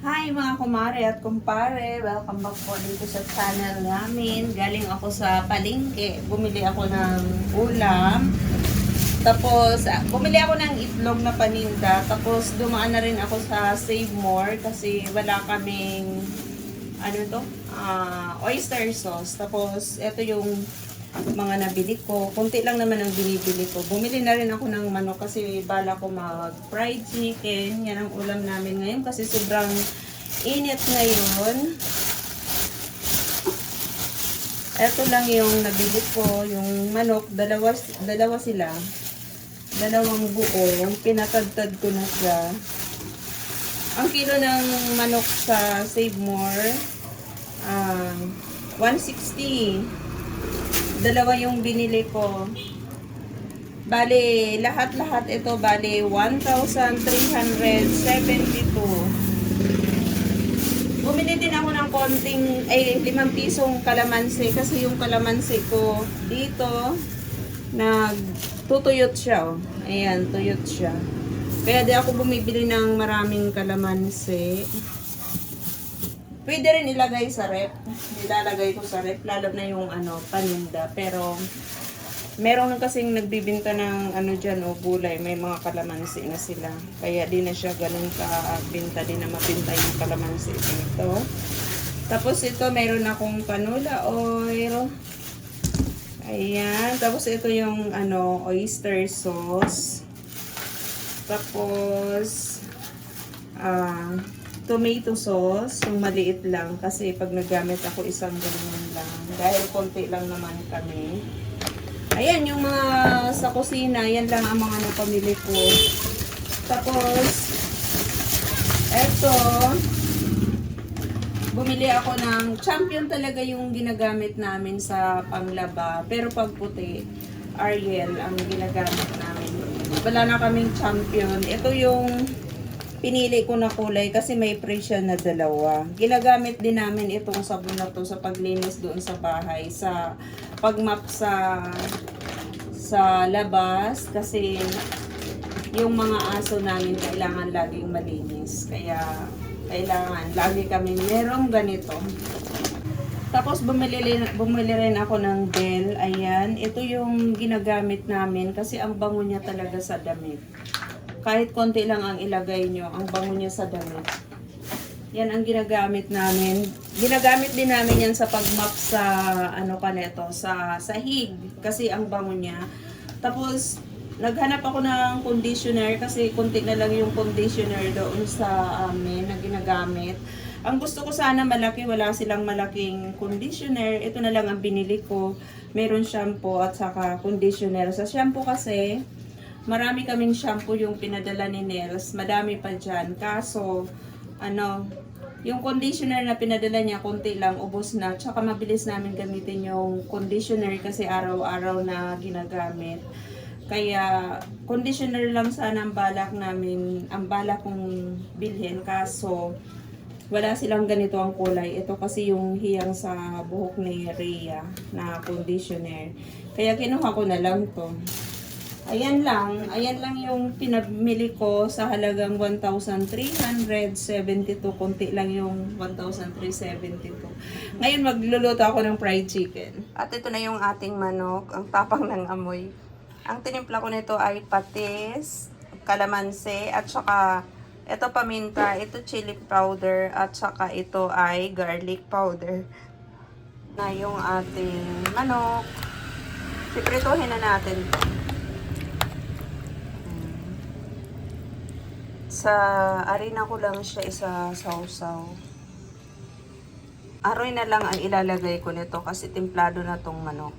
Hi mga kumare at kumpare, welcome back po dito sa channel namin. Galing ako sa palengke, bumili ako ng ulam. Tapos, bumili ako ng itlog na paninda. Tapos, dumaan na rin ako sa Save More kasi wala kaming, oyster sauce. Tapos, ito yung mga nabili ko. Kunti lang naman ang binibili ko. Bumili na rin ako ng manok kasi bala ko mag-fried chicken. Yan ang ulam namin ngayon kasi sobrang init ngayon. Ito lang yung nabili ko. Yung manok, dalawa sila. Dalawang buo. Pinatadtad ko na siya. Ang kilo ng manok sa Save More, 160. Dalawa yung binili ko. Bale, lahat-lahat ito, bale, 1,372. Bumili din ako ng konting, 5 pisong kalamansi. Kasi yung kalamansi ko dito, nagtutuyot siya. Oh. Ayan, tuyot siya. Kaya di ako bumibili ng maraming kalamansi. Pwede rin ilagay sa rep. Nilalagay ko sa rep, lalo na yung paninda. Pero meron kasing nagbibinta ng dyan gulay, may mga kalamansi na sila. Kaya di na siya ganun kabinta, di na mabinta yung kalamansi dito. Tapos ito meron akong canola oil. Ayan, tapos ito yung oyster sauce. Tapos tomato sauce, yung maliit lang kasi pag naggamit ako isang ganyan lang dahil konti lang naman kami. Ayan yung mga sa kusina, yan lang ang mga napamili ko. Tapos eto, bumili ako ng Champion, talaga yung ginagamit namin sa panglaba, pero pag puti Ariel ang ginagamit namin. Wala na kaming Champion. Ito yung pinili ko na kulay kasi may presyo na dalawa. Ginagamit din namin itong sabon na to sa paglinis doon sa bahay, sa pagmap sa labas kasi yung mga aso namin kailangan laging malinis. Kaya kailangan lagi kami merong ganito. Tapos bumili rin ako ng Bell. Ayan, ito yung ginagamit namin kasi ang bango niya talaga sa damit. Kahit konti lang ang ilagay nyo, ang bango niya sa damit. Yan ang ginagamit namin. Ginagamit din namin yan sa pagmap sa, sa sahig. Kasi ang bango niya. Tapos, naghanap ako ng conditioner kasi konti na lang yung conditioner doon sa amin na ginagamit. Ang gusto ko sana malaki, wala silang malaking conditioner. Ito na lang ang binili ko. Meron shampoo at saka conditioner. Sa shampoo kasi, marami kaming shampoo yung pinadala ni Nels. Madami pa dyan. Kaso, yung conditioner na pinadala niya, konti lang, ubos na. Tsaka mabilis namin gamitin yung conditioner kasi araw-araw na ginagamit. Kaya, conditioner lang sana ang balak namin, ang balak kong bilhin. Kaso, wala silang ganito ang kulay. Ito kasi yung hiyang sa buhok ni Rhea na conditioner. Kaya kinuha ko na lang to. Ayan lang yung pinamili ko sa halagang 1,372. Konti lang yung 1,372. Ngayon magluluto ako ng fried chicken. At ito na yung ating manok, ang tapang ng amoy. Ang tinimpla ko nito ay patis, kalamansi, at saka ito paminta, ito chili powder, at saka ito ay garlic powder. Na yung ating manok. Siprituhin na natin ito. Sa arena ko lang siya isa-sausaw. Aroy na lang ang ilalagay ko nito kasi templado na tong manok.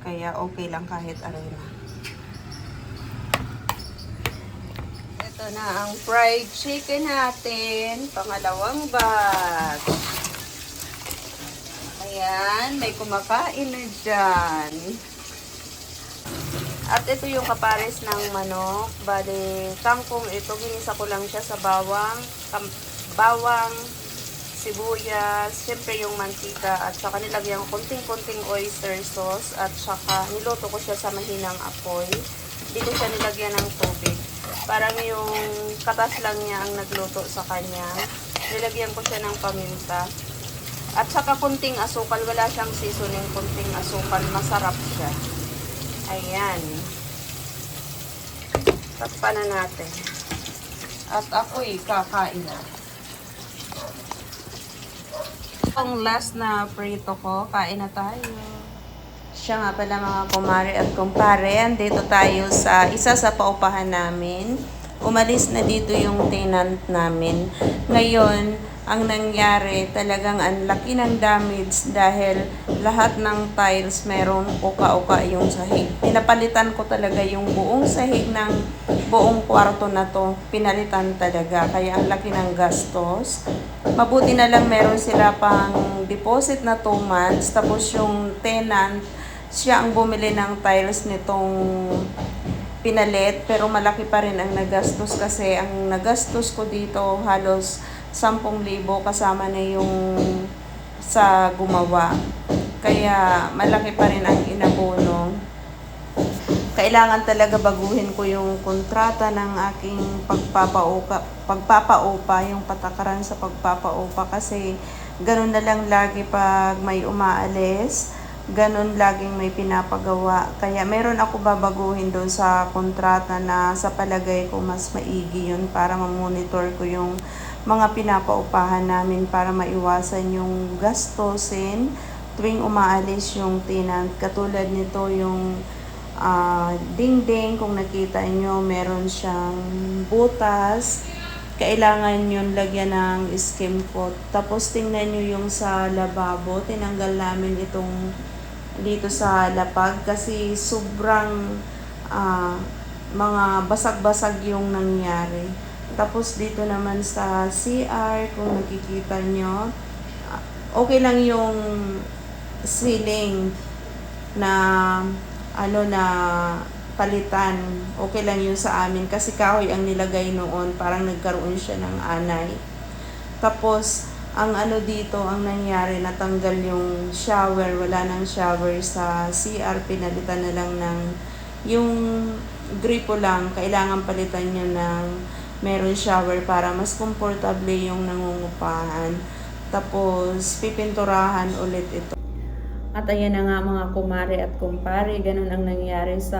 Kaya okay lang kahit aroy na. Ito na ang fried chicken natin. Pangalawang batch. Ayan, may kumakain na dyan. At ito yung kapares ng manok. Bale, kangkong ito, ginisa ko lang siya sa bawang, sibuyas, siyempre yung mantika, at saka nilagyan ko konting-konting oyster sauce, at saka niluto ko siya sa mahinang apoy. Hindi ko siya nilagyan ng tubig. Parang yung katas lang niya ang nagluto sa kanya. Nilagyan ko siya ng paminta. At saka kunting asukal. Wala siyang seasoning, kunting asukal. Masarap siya. Ayan. Takpan na natin. At ako'y kakain na. Ang last na prito ko, kain na tayo. Siya nga pala mga kumare at kumpare, andito tayo sa isa sa paupahan namin. Umalis na dito yung tenant namin. Ngayon, ang nangyari talagang ang laki ng damage dahil lahat ng tiles merong uka-uka yung sahig. Pinapalitan ko talaga yung buong sahig ng buong kwarto na to. Pinalitan talaga. Kaya ang laki ng gastos. Mabuti na lang meron sila pang deposit na 2 months. Tapos yung tenant, siya ang bumili ng tiles nitong pinalit. Pero malaki pa rin ang nagastos kasi ang nagastos ko dito halos 10,000 kasama na yung sa gumawa. Kaya malaki pa rin ang inabono. Kailangan talaga baguhin ko yung kontrata ng aking pagpapaupa, yung patakaran sa pagpapaupa kasi ganun na lang lagi pag may umaalis, ganun laging may pinapagawa. Kaya meron ako babaguhin doon sa kontrata na sa palagay ko mas maigi yun para mamonitor ko yung mga pinapaupahan namin para maiwasan yung gastusin tuwing umaalis yung tenant. Katulad nito yung dingding, kung nakita nyo, meron siyang butas. Kailangan yun lagyan ng skim coat. Tapos tingnan nyo yung sa lababo. Tinanggal namin itong dito sa lapag kasi sobrang mga basag-basag yung nangyari. Tapos dito naman sa CR, kung nakikita nyo, okay lang yung ceiling na na palitan. Okay lang yun sa amin kasi kahoy ang nilagay noon, parang nagkaroon siya ng anay. Tapos ang dito, ang nangyari, natanggal yung shower, wala nang shower sa CR, pinalitan na lang ng yung gripo lang, kailangan palitan nyo ng meron shower para mas komportable yung nangungupahan. Tapos pipinturahan ulit ito. At ayan na nga mga kumare at kumpare, ganun ang nangyari sa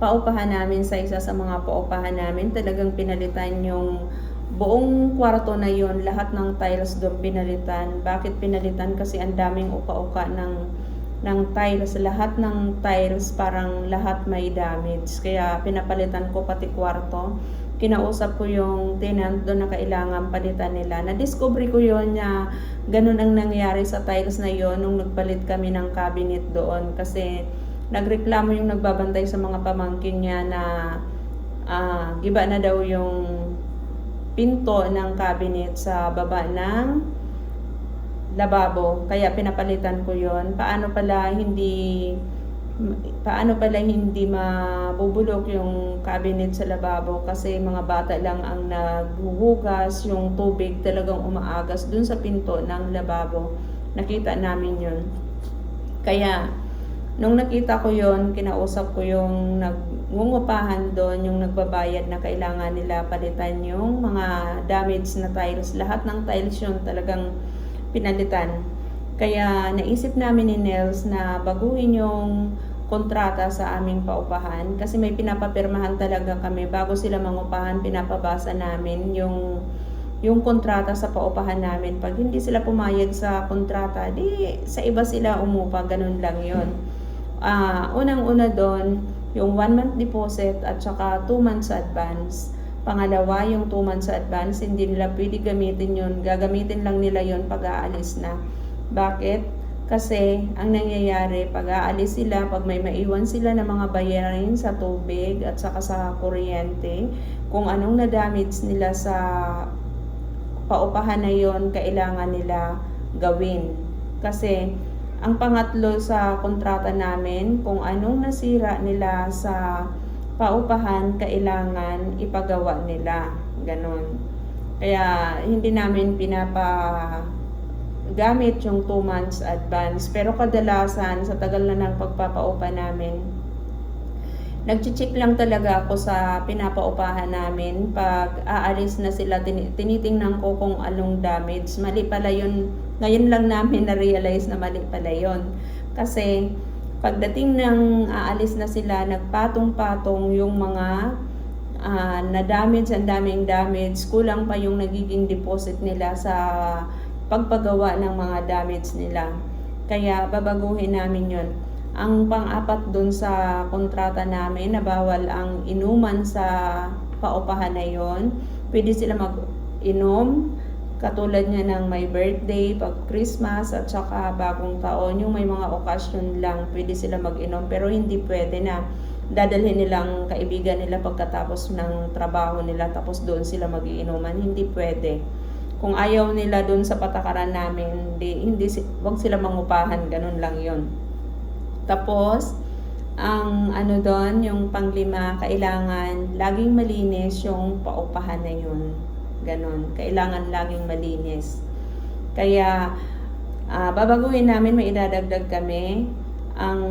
paupahan namin, sa isa sa mga paupahan namin. Talagang pinalitan yung buong kwarto na yon, lahat ng tiles doon pinalitan. Bakit pinalitan? Kasi ang daming uka-uka ng tiles. Lahat ng tiles parang lahat may damage. Kaya pinapalitan ko pati kwarto. Kinausap ko yung tenant doon na kailangan palitan nila. Na-discover ko yon na ganun ang nangyari sa tiles na yon nung nagpalit kami ng cabinet doon. Kasi nagreklamo yung nagbabantay sa mga pamangkin niya na giba na daw yung pinto ng cabinet sa baba ng lababo. Kaya pinapalitan ko yon. Paano pala hindi mabubulok yung cabinet sa lababo kasi mga bata lang ang naghuhugas, yung tubig talagang umaagas dun sa pinto ng lababo. Nakita namin yun. Kaya nung nakita ko yon, kinausap ko yung nagungupahan doon, yung nagbabayad na kailangan nila palitan yung mga damage na tiles. Lahat ng tiles yun talagang pinalitan. Kaya naisip namin ni Nels na baguhin yung kontrata sa aming paupahan kasi may pinapapirmahan talaga kami bago sila mangupahan. Pinapabasa namin yung kontrata sa paupahan namin. Pag hindi sila pumayag sa kontrata, di sa iba sila umupa, ganun lang yun. Unang-una doon yung 1 month deposit at saka 2 months advance. Pangalawa, yung 2 months advance, hindi nila pwede gamitin yun. Gagamitin lang nila yun pag aalis na. Bakit? Kasi ang nangyayari, pag aalis sila, pag may maiwan sila ng mga bayarin sa tubig at saka sa kuryente, kung anong na-damage nila sa paupahan na yon, kailangan nila gawin. Kasi ang pangatlo sa kontrata namin, kung anong nasira nila sa paupahan, kailangan ipagawa nila. Ganon. Kaya hindi namin gamit yung 2 months advance. Pero kadalasan, sa tagal na ng pagpapaupa namin, nagche-check lang talaga ako sa pinapaupahan namin. Pag aalis na sila, tinitingnan ko kung anong damage. Mali pala yun. Ngayon lang namin na-realize na mali pala yun. Kasi pagdating ng aalis na sila, nagpatong-patong yung mga na-damage, ang daming damage. Kulang pa yung nagiging deposit nila sa pagpagawa ng mga damage nila. Kaya babaguhin namin yun. Ang pang-apat dun sa kontrata namin na bawal ang inuman sa paupahan na yon. Pwede sila mag-inom katulad niya ng may birthday, pag Christmas at saka bagong taon. Yung may mga okasyon lang pwede sila mag-inom, pero hindi pwede na dadalhin nilang kaibigan nila pagkatapos ng trabaho nila tapos doon sila mag-iinuman. Hindi pwede. Kung ayaw nila doon sa patakaran namin, wag sila mangupahan, ganun lang yon. Tapos, ang ano doon, yung panglima, kailangan laging malinis yung paupahan na yun. Ganon. Kailangan laging malinis. Kaya, babaguhin namin, may idadagdag kami. Ang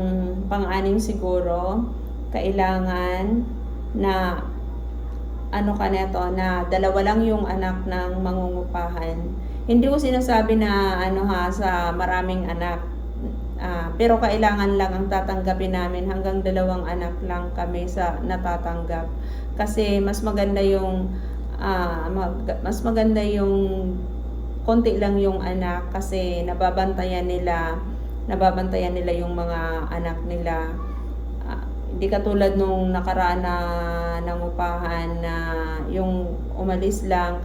pang-anim siguro, kailangan na na dalawa lang yung anak ng mangungupahan. Hindi ko sinasabi na sa maraming anak. Pero kailangan lang ang tatanggapin namin, hanggang 2 anak lang kami sa natatanggap. Kasi mas maganda yung konti lang yung anak, kasi nababantayan nila yung mga anak nila. Hindi katulad nung nakaraan na nangupahan na yung umalis lang,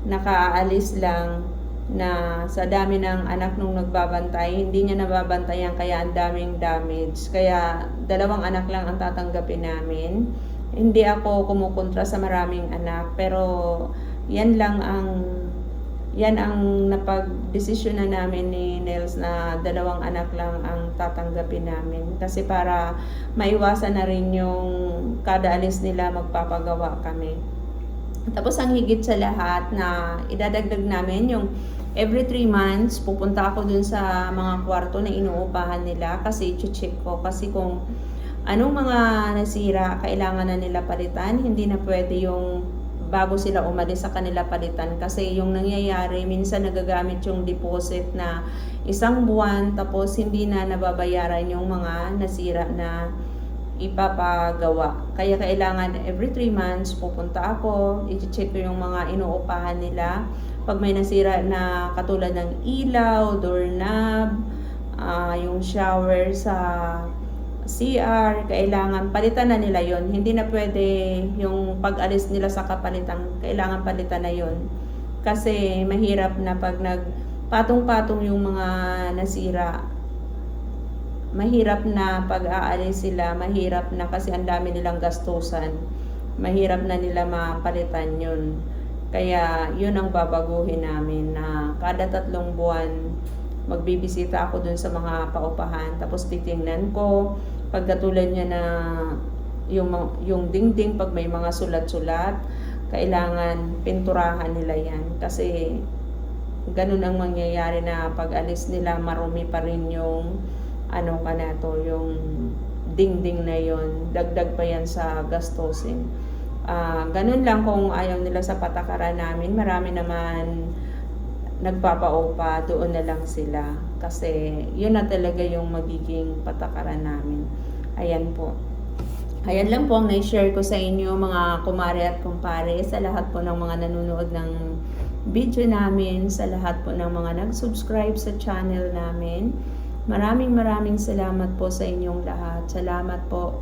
nakaalis lang, na sa dami ng anak nung nagbabantay, hindi niya nababantayan, kaya ang daming damage. Kaya 2 anak lang ang tatanggapin namin. Hindi ako kumukontra sa maraming anak, pero yan ang napag-desisyon na namin ni Nels, na 2 anak lang ang tatanggapin namin. Kasi para maiwasan na rin yung kada alis nila magpapagawa kami. Tapos ang higit sa lahat na idadagdag namin, yung every 3 months pupunta ako dun sa mga kwarto na inuupahan nila, kasi i-check ko kasi kung anong mga nasira kailangan na nila palitan. Hindi na pwede yung bago sila umalis sa kanila palitan, kasi yung nangyayari minsan nagagamit yung deposit na 1 buwan tapos hindi na nababayaran yung mga nasira na ipapagawa. Kaya kailangan every 3 months pupunta ako, i-check ko yung mga inuupahan nila. Pag may nasira na katulad ng ilaw, doorknob, yung shower sa CR, kailangan palitan na nila yon. Hindi na pwede yung pag-alis nila sa kapalitan, kailangan palitan na yon. Kasi mahirap na pag nagpatong-patong yung mga nasira, mahirap na pag-aalis sila, mahirap na kasi ang dami nilang gastusan, mahirap na nila mapalitan yun. Kaya yun ang babaguhin namin, na kada 3 buwan magbibisita ako dun sa mga paupahan, tapos titingnan ko pagkatulad niya na yung dingding, pag may mga sulat-sulat kailangan pinturahan nila yan, kasi ganun ang mangyayari na pag alis nila marumi pa rin yung yung dingding na yon, dagdag pa yan sa gastusin. Ganun lang kung ayaw nila sa patakaran namin. Marami naman nagpapaupa, doon na lang sila, kasi yun na talaga yung magiging patakaran namin. Ayan po. Ayan lang po ang na-share ko sa inyo, mga kumare at kumpare, sa lahat po ng mga nanonood ng video namin, sa lahat po ng mga nag-subscribe sa channel namin. Maraming salamat po sa inyong lahat. Salamat po.